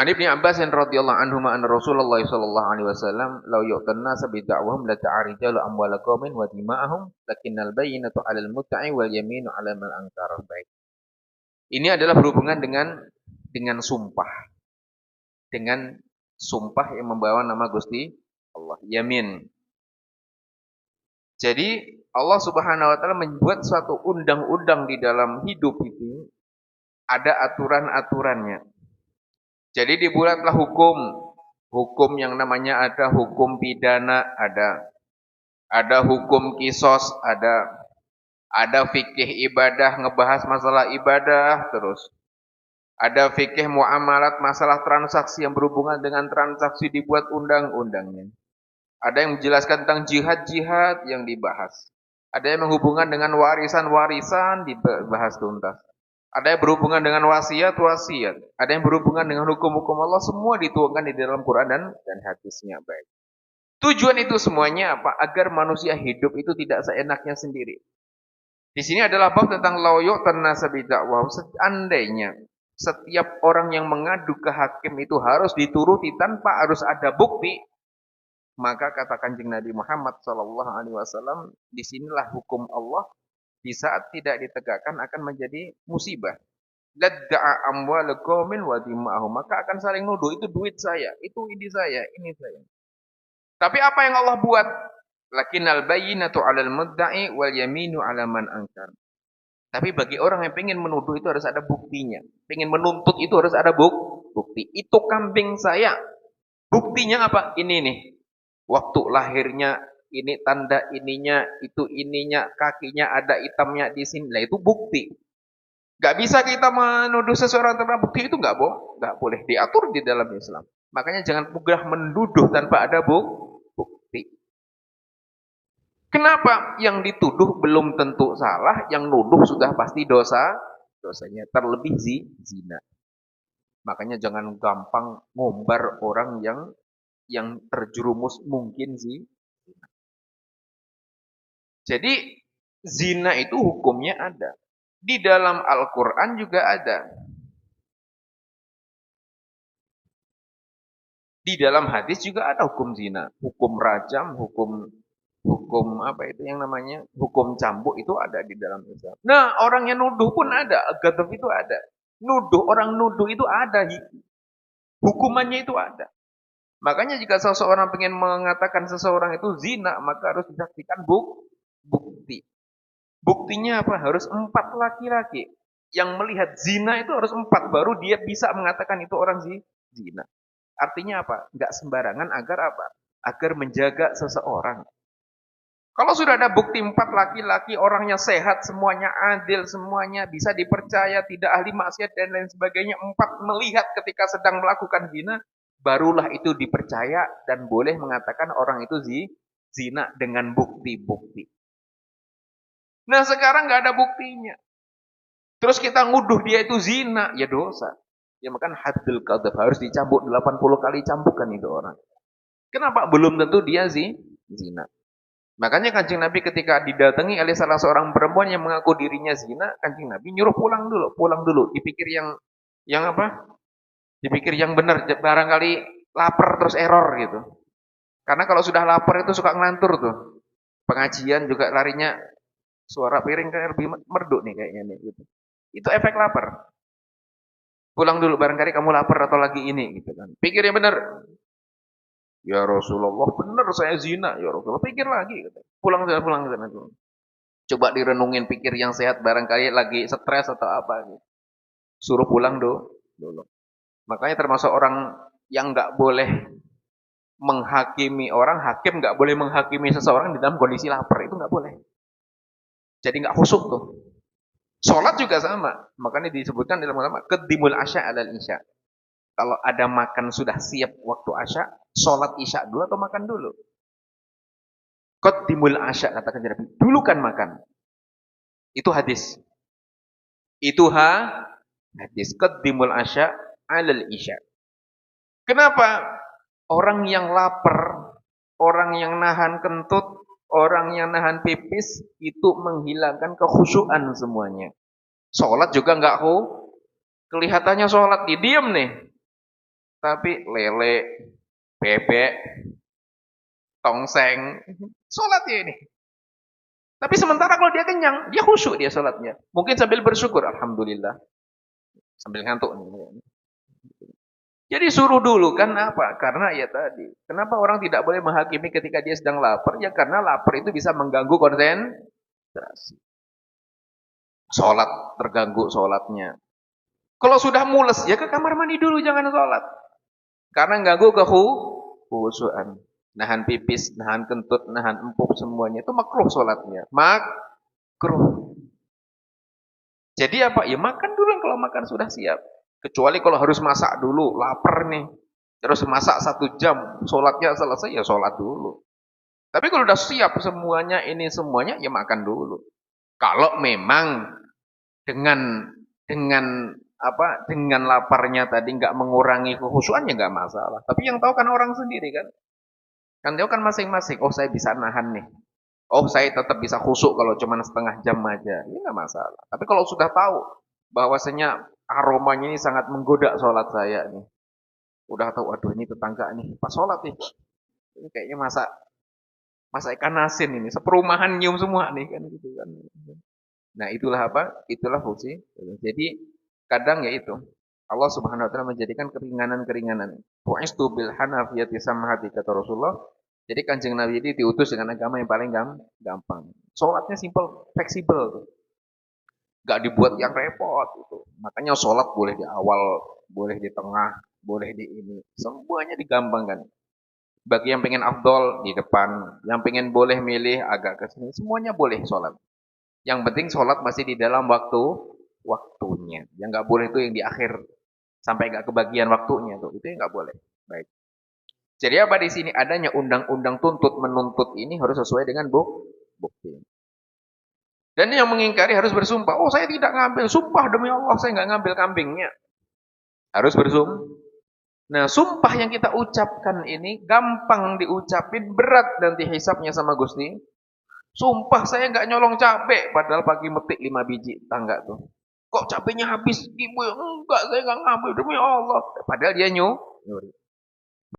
An Ibnu Abbas radhiyallahu anhu anna Rasulullah sallallahu alaihi wasallam law yu'tan nas bi da'wahum la ta'rijalu amwal qaumin wa dima'ahum lakinnal bayyinatu 'alal mudda'i wal yaminu 'ala man ankara. Baik. Ini adalah berhubungan dengan sumpah. Dengan sumpah yang membawa nama Gusti Allah, yamin. Jadi Allah Subhanahu wa taala membuat suatu undang-undang di dalam hidup itu ada aturan-aturannya. Jadi dibuatlah hukum, hukum yang namanya ada hukum pidana, ada hukum kisos, ada fikih ibadah ngebahas masalah ibadah terus. Ada fikih muamalat masalah transaksi yang berhubungan dengan transaksi dibuat undang-undangnya. Ada yang menjelaskan tentang jihad-jihad yang dibahas. Ada yang menghubungkan dengan warisan-warisan dibahas tuntas. Ada yang berhubungan dengan wasiat-wasiat. Ada yang berhubungan dengan hukum-hukum Allah. Semua dituangkan di dalam Quran dan hadisnya. Baik. Tujuan itu semuanya apa? Agar manusia hidup itu tidak seenaknya sendiri. Di sini adalah bab tentang lauyuk ternasa bidakwah. Seandainya setiap orang yang mengadu ke hakim itu harus dituruti tanpa harus ada bukti, maka kata Kanjeng Nabi Muhammad sallallahu alaihi wasallam, disinilah hukum Allah di saat tidak ditegakkan akan menjadi musibah. Ladda'a amwal qaumin wa dima'ahum, maka akan saling nuduh, itu duit saya, itu ini saya. Tapi apa yang Allah buat? Lakinnal bayyinatu 'alal mudda'i wal yaminu 'ala man ankar. Tapi bagi orang yang pengen menuduh itu harus ada buktinya. Pengen menuntut itu harus ada bukti. Itu kambing saya. Buktinya apa? Ini nih. Waktu lahirnya ini tanda ininya, itu ininya, kakinya ada hitamnya di sini. Lah itu bukti. Gak bisa kita menuduh seseorang tanpa bukti, itu gak boleh diatur di dalam Islam. Makanya jangan mudah menduduh tanpa ada bukti. Kenapa? Yang dituduh belum tentu salah, yang nuduh sudah pasti dosanya terlebih zina. Makanya jangan gampang ngombar orang yang terjerumus mungkin zina. Jadi zina itu hukumnya ada. Di dalam Al-Qur'an juga ada. Di dalam hadis juga ada hukum zina, hukum rajam, hukum apa itu yang namanya hukum cambuk itu ada di dalam Islam. Nah, orang yang nuduh pun ada, ghadab itu ada. Orang nuduh itu ada, hukumannya itu ada. Makanya jika seseorang ingin mengatakan seseorang itu zina, maka harus disaksikan bukti. Buktinya apa? Harus 4 laki-laki. Yang melihat zina itu harus 4, baru dia bisa mengatakan itu orang zina. Artinya apa? Enggak sembarangan agar apa? Agar menjaga seseorang. Kalau sudah ada bukti 4 laki-laki, orangnya sehat, semuanya adil, semuanya bisa dipercaya, tidak ahli maksiat dan lain sebagainya. 4 melihat ketika sedang melakukan zina, barulah itu dipercaya dan boleh mengatakan orang itu zina dengan bukti-bukti. Nah sekarang nggak ada buktinya. Terus kita nguduh dia itu zina, ya dosa. Ya makan haddul qadhaf, harus dicambuk 80 kali cambukan itu orang. Kenapa? Belum tentu dia zina. Makanya Kanjeng Nabi ketika didatangi oleh salah seorang perempuan yang mengaku dirinya zina, Kanjeng Nabi nyuruh pulang dulu, dipikir yang apa? Dipikir yang benar, barangkali lapar terus error gitu. Karena kalau sudah lapar itu suka ngelantur tuh. Pengajian juga larinya suara piring kan lebih merdu nih kayaknya nih gitu. Itu efek lapar. Pulang dulu barangkali kamu lapar atau lagi ini gitu kan. Pikir yang benar. Ya Rasulullah, benar saya zina. Ya Rasulullah, pikir lagi. Pulang ke sana. Coba direnungin, pikir yang sehat. Barangkali lagi stres atau apa. Gitu. Suruh pulang dulu. Makanya termasuk orang yang nggak boleh menghakimi orang, hakim nggak boleh menghakimi seseorang di dalam kondisi lapar. Itu nggak boleh. Jadi nggak khusyuk tuh. Sholat juga sama. Makanya disebutkan dalam ulama, kedimul asya alal isya. Kalau ada makan sudah siap waktu asya, sholat isya dulu atau makan dulu? Qaddimul asya, katakan Nabi. Dulu kan makan. Itu hadis. Itu hadis. Qaddimul asya alal isya. Kenapa? Orang yang lapar, orang yang nahan kentut, orang yang nahan pipis, itu menghilangkan kekhusyuan semuanya. Sholat juga enggak Kelihatannya sholat diam nih. Tapi lele, bebek, tongseng, sholat ya ini. Tapi sementara kalau dia kenyang, dia khusyuk dia sholatnya. Mungkin sambil bersyukur, alhamdulillah. Sambil ngantuk. Jadi suruh dulu kan apa? Karena ya tadi. Kenapa orang tidak boleh menghakimi ketika dia sedang lapar? Ya karena lapar itu bisa mengganggu konsentrasi. Sholat terganggu sholatnya. Kalau sudah mules, ya ke kamar mandi dulu, jangan sholat. Karena ganggu kekhusyuan. Nahan pipis, nahan kentut, nahan empuk semuanya. Itu makruh sholatnya. Makruh. Jadi apa? Ya makan dulu kalau makan sudah siap. Kecuali kalau harus masak dulu, lapar nih. Terus masak 1 jam, sholatnya selesai, ya sholat dulu. Tapi kalau udah siap semuanya, ini semuanya, ya makan dulu. Kalau memang dengan laparnya tadi nggak mengurangi kekhusyuan, ya nggak masalah. Tapi yang tahu kan orang sendiri kan. Kan tahu kan masing-masing. Oh saya bisa nahan nih. Oh saya tetap bisa khusyuk kalau cuma setengah jam aja. Ini nggak masalah. Tapi kalau sudah tahu bahwasanya aromanya ini sangat menggoda sholat saya nih. Udah tahu, aduh ini tetangga nih pas sholat nih. Ini kayaknya masak ikan asin ini. Seperumahan nyium semua nih kan gitu kan. Nah itulah apa? Itulah fungsi. Jadi kadang ya itu. Allah Subhanahu wa taala menjadikan keringanan-keringanan. Bu'istu bil hanafiyati samhati kata Rasulullah. Jadi Kanjeng Nabi ini diutus dengan agama yang paling gampang. Sholatnya simple, fleksibel. Gak dibuat yang repot gitu. Makanya sholat boleh di awal, boleh di tengah, boleh di ini. Semuanya digampangkan. Bagi yang pengen afdol di depan, yang pengen boleh milih agak ke sini, semuanya boleh sholat. Yang penting sholat masih di dalam waktunya. Yang nggak boleh itu yang di akhir sampai nggak kebagian waktunya tuh, itu yang nggak boleh. Baik. Jadi apa di sini adanya undang-undang tuntut menuntut ini harus sesuai dengan bukti. Dan yang mengingkari harus bersumpah, oh saya tidak ngambil, sumpah demi Allah saya nggak ngambil kambingnya. Harus bersumpah. Nah, sumpah yang kita ucapkan ini gampang diucapin, berat nanti hisapnya sama Gusti. Sumpah saya nggak nyolong cabai, padahal pagi metik 5 biji tangga tuh. Kok cabenya habis? Ibu enggak, saya nggak ngambil demi Allah. Padahal dia nyuri.